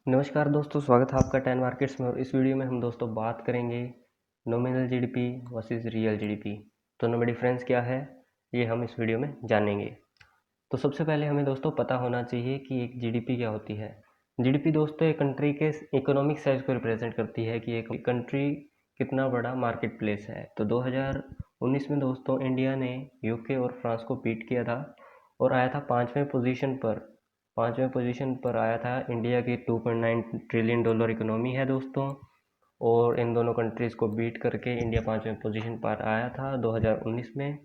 नमस्कार दोस्तों, स्वागत है आपका टेन मार्केट्स में। और इस वीडियो में हम दोस्तों बात करेंगे nominal GDP versus real GDP. दोनों में डिफरेंस क्या है ये हम इस वीडियो में जानेंगे। तो सबसे पहले हमें दोस्तों पता होना चाहिए कि एक जीडीपी क्या होती है। जीडीपी दोस्तों एक कंट्री के इकोनॉमिक साइज को रिप्रेजेंट करती है कि एक कंट्री कितना बड़ा मार्केट प्लेस है। तो 2019 में दोस्तों इंडिया ने यूके और फ्रांस को बीट किया था और आया था पाँचवें पोजीशन पर आया था। इंडिया की $2.9 ट्रिलियन इकोनॉमी है दोस्तों, और इन दोनों कंट्रीज़ को बीट करके इंडिया 5वें पोजीशन पर आया था 2019 में।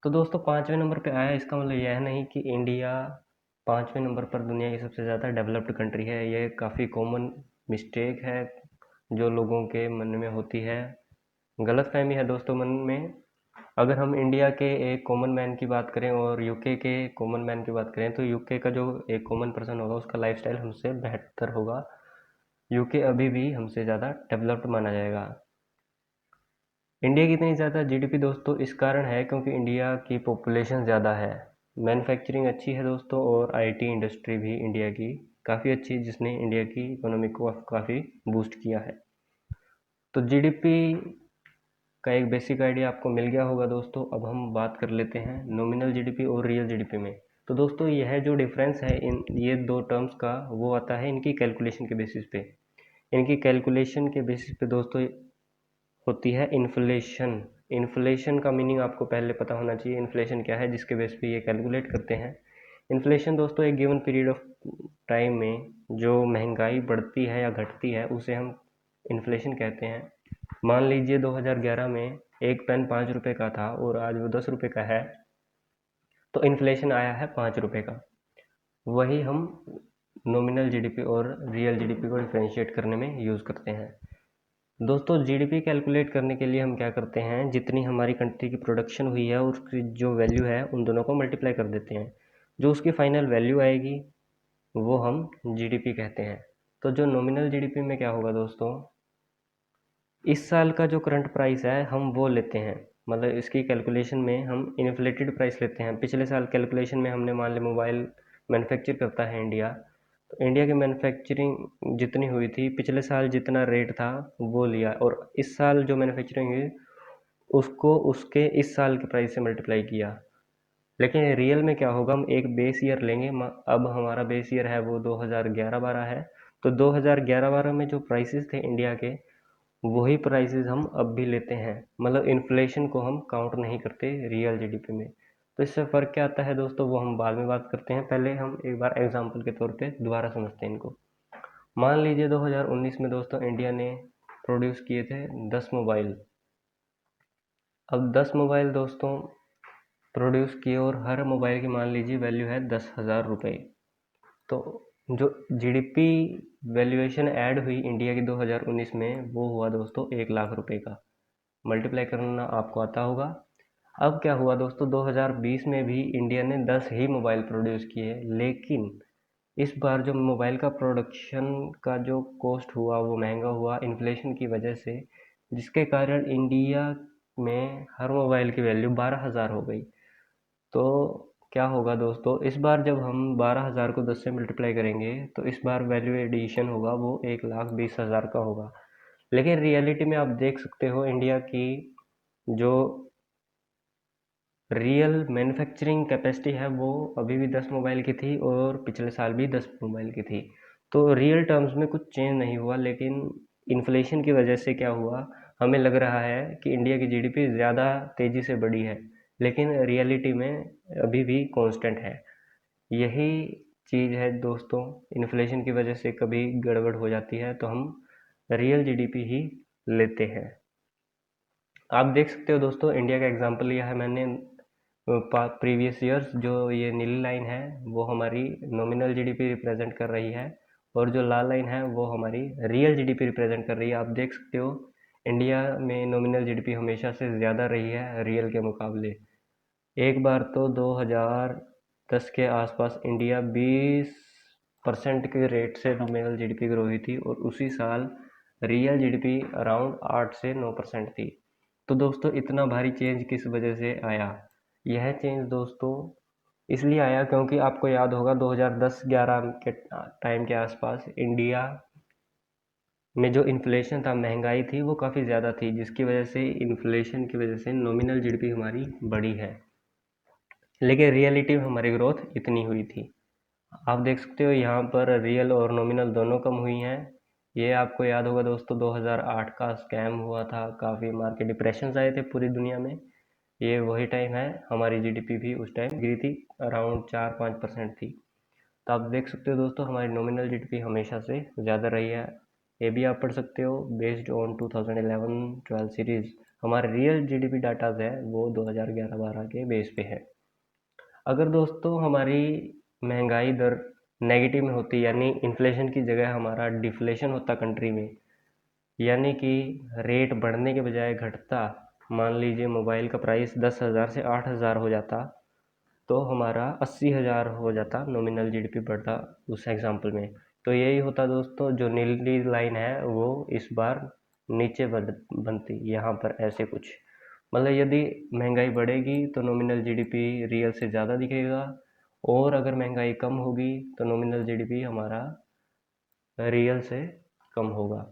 तो दोस्तों 5वें नंबर पे आया, इसका मतलब यह नहीं कि इंडिया 5वें नंबर पर दुनिया की सबसे ज़्यादा डेवलप्ड कंट्री है। यह काफ़ी कॉमन मिस्टेक है जो लोगों के मन में होती है, गलतफहमी है दोस्तों मन में। अगर हम इंडिया के एक कॉमन मैन की बात करें और यूके के कॉमन मैन की बात करें तो यूके का जो एक कॉमन पर्सन होगा उसका लाइफस्टाइल हमसे बेहतर होगा। यूके अभी भी हमसे ज़्यादा डेवलप्ड माना जाएगा। इंडिया की इतनी ज़्यादा जीडीपी दोस्तों इस कारण है क्योंकि इंडिया की पॉपुलेशन ज़्यादा है, मैन्युफैक्चरिंग अच्छी है दोस्तों, और आईटी इंडस्ट्री भी इंडिया की काफ़ी अच्छी है जिसने इंडिया की इकोनॉमी को काफ़ी बूस्ट किया है। तो जीडीपी का एक बेसिक आइडिया आपको मिल गया होगा दोस्तों। अब हम बात कर लेते हैं नॉमिनल जीडीपी और रियल जीडीपी में। तो दोस्तों यह जो डिफरेंस है इन ये दो टर्म्स का, वो आता है इनकी कैलकुलेशन के बेसिस पे। इनकी कैलकुलेशन के बेसिस पे दोस्तों होती है इन्फ्लेशन। इन्फ्लेशन का मीनिंग आपको पहले पता होना चाहिए, इन्फ्लेशन क्या है जिसके बेस पे ये कैलकुलेट करते हैं। इन्फ्लेशन दोस्तों एक गिवन पीरियड ऑफ टाइम में जो महंगाई बढ़ती है या घटती है उसे हम इन्फ्लेशन कहते हैं। मान लीजिए 2011 में एक पेन 5 रुपए का था और आज वो 10 रुपए का है, तो इन्फ्लेशन आया है 5 रुपए का। वही हम नॉमिनल जीडीपी और रियल जीडीपी को डिफ्रेंशिएट करने में यूज़ करते हैं। दोस्तों जीडीपी कैलकुलेट करने के लिए हम क्या करते हैं, जितनी हमारी कंट्री की प्रोडक्शन हुई है उसकी जो वैल्यू है उन दोनों को मल्टीप्लाई कर देते हैं। जो उसकी फाइनल वैल्यू आएगी वो हम जीडीपी कहते हैं। तो जो नॉमिनल जीडीपी में क्या होगा दोस्तों, इस साल का जो करंट प्राइस है हम वो लेते हैं, मतलब इसकी कैलकुलेशन में हम इन्फ्लेटेड प्राइस लेते हैं। पिछले साल कैलकुलेशन में हमने मान लिया मोबाइल मैन्युफैक्चर करता है इंडिया, तो इंडिया की मैन्युफैक्चरिंग जितनी हुई थी पिछले साल जितना रेट था वो लिया, और इस साल जो मैन्युफैक्चरिंग हुई उसको उसके इस साल के प्राइस से मल्टीप्लाई किया। लेकिन रियल में क्या होगा, हम एक बेस ईयर लेंगे। अब हमारा बेस ईयर है वो 2011-12 है, तो 2011-12 में जो प्राइसेस थे इंडिया के वही प्राइसेस हम अब भी लेते हैं, मतलब इन्फ्लेशन को हम काउंट नहीं करते रियल जीडीपी में। तो इससे फ़र्क क्या आता है दोस्तों वो हम बाद में बात करते हैं। पहले हम एक बार एग्जांपल के तौर पे दोबारा समझते हैं इनको। मान लीजिए 2019 में दोस्तों इंडिया ने प्रोड्यूस किए थे 10 मोबाइल। अब 10 मोबाइल दोस्तों प्रोड्यूस किए और हर मोबाइल की मान लीजिए वैल्यू है 10,000 रुपये। तो जो जीडीपी वैल्यूएशन ऐड हुई इंडिया की 2019 में वो हुआ दोस्तों 1,00,000 रुपये का। मल्टीप्लाई करना आपको आता होगा। अब क्या हुआ दोस्तों, 2020 में भी इंडिया ने 10 ही मोबाइल प्रोड्यूस किए, लेकिन इस बार जो मोबाइल का प्रोडक्शन का जो कॉस्ट हुआ वो महंगा हुआ इन्फ्लेशन की वजह से, जिसके कारण इंडिया में हर मोबाइल की वैल्यू 12,000 हो गई। तो क्या होगा दोस्तों, इस बार जब हम 12,000 को 10 से मल्टीप्लाई करेंगे तो इस बार वैल्यू एडिशन होगा वो 1,20,000 का होगा। लेकिन रियलिटी में आप देख सकते हो इंडिया की जो रियल मैन्युफैक्चरिंग कैपेसिटी है वो अभी भी 10 मोबाइल की थी और पिछले साल भी 10 मोबाइल की थी। तो रियल टर्म्स में कुछ चेंज नहीं हुआ, लेकिन इन्फ्लेशन की वजह से क्या हुआ, हमें लग रहा है कि इंडिया की जीडीपी ज़्यादा तेज़ी से बढ़ी है, लेकिन रियलिटी में अभी भी कांस्टेंट है। यही चीज़ है दोस्तों, इन्फ्लेशन की वजह से कभी गड़बड़ हो जाती है तो हम रियल जीडीपी ही लेते हैं। आप देख सकते हो दोस्तों, इंडिया का एग्जांपल लिया है मैंने प्रीवियस ईयर्स। जो ये नीली लाइन है वो हमारी नॉमिनल जीडीपी रिप्रेजेंट कर रही है, और जो लाल लाइन है वो हमारी रियल जीडीपी रिप्रेजेंट कर रही है। आप देख सकते हो इंडिया में नॉमिनल जीडीपी हमेशा से ज़्यादा रही है रियल के मुकाबले। एक बार तो 2010 के आसपास इंडिया 20% के रेट से नॉमिनल जीडीपी ग्रो हुई थी, और उसी साल रियल जीडीपी अराउंड 8 से 9% थी। तो दोस्तों इतना भारी चेंज किस वजह से आया, यह चेंज दोस्तों इसलिए आया क्योंकि आपको याद होगा 2010-11 के टाइम के आसपास इंडिया में जो इन्फ्लेशन था, महंगाई थी, वो काफ़ी ज़्यादा थी, जिसकी वजह से इन्फ्लेशन की वजह से नॉमिनल जीडीपी हमारी बढ़ी है, लेकिन रियलिटी में हमारी ग्रोथ इतनी हुई थी। आप देख सकते हो यहाँ पर रियल और नॉमिनल दोनों कम हुई हैं। ये आपको याद होगा दोस्तों, 2008 का स्कैम हुआ था, काफ़ी मार्केट डिप्रेशंस आए थे पूरी दुनिया में। ये वही टाइम है, हमारी जीडीपी भी उस टाइम गिरी थी, अराउंड 4-5% थी। तो आप देख सकते हो दोस्तों, हमारी नॉमिनल जीडीपी हमेशा से ज़्यादा रही है। ये भी आप पढ़ सकते हो, बेस्ड ऑन 2011-12 सीरीज़ हमारे रियल जीडीपी डाटाज है वो 2011-12 के बेस पे है। अगर दोस्तों हमारी महंगाई दर नेगेटिव में होती, यानी इन्फ्लेशन की जगह हमारा डिफ्लेशन होता कंट्री में, यानी कि रेट बढ़ने के बजाय घटता, मान लीजिए मोबाइल का प्राइस 10,000 से 8,000 हो जाता, तो हमारा 80,000 हो जाता, नॉमिनल जीडीपी बढ़ता उस एग्जाम्पल में। तो यही होता दोस्तों, जो नीली लाइन है वो इस बार नीचे बनती यहाँ पर ऐसे कुछ, मतलब यदि महंगाई बढ़ेगी तो नॉमिनल जीडीपी रियल से ज़्यादा दिखेगा, और अगर महंगाई कम होगी तो नॉमिनल जीडीपी हमारा रियल से कम होगा।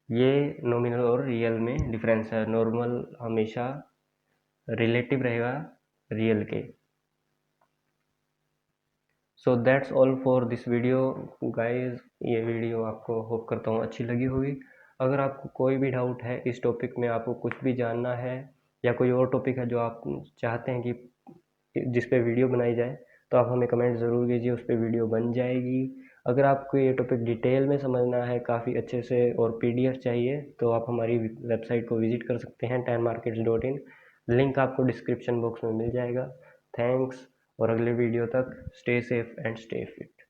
ये नॉमिनल और रियल में डिफरेंस है। नॉर्मल हमेशा रिलेटिव रहेगा रियल के। So that's all for this video guys. ये वीडियो आपको होप करता हूँ अच्छी लगी होगी। अगर आपको कोई भी डाउट है इस टॉपिक में, आपको कुछ भी जानना है, या कोई और टॉपिक है जो आप चाहते हैं कि जिस पे वीडियो बनाई जाए, तो आप हमें कमेंट ज़रूर कीजिए, उस पर वीडियो बन जाएगी। अगर आपको ये टॉपिक डिटेल में समझना है काफ़ी अच्छे से और पीडीएफ चाहिए, तो आप हमारी वेबसाइट को विजिट कर सकते हैं, 10markets.in। लिंक आपको डिस्क्रिप्शन बॉक्स में मिल जाएगा। थैंक्स, और अगले वीडियो तक stay safe and stay fit.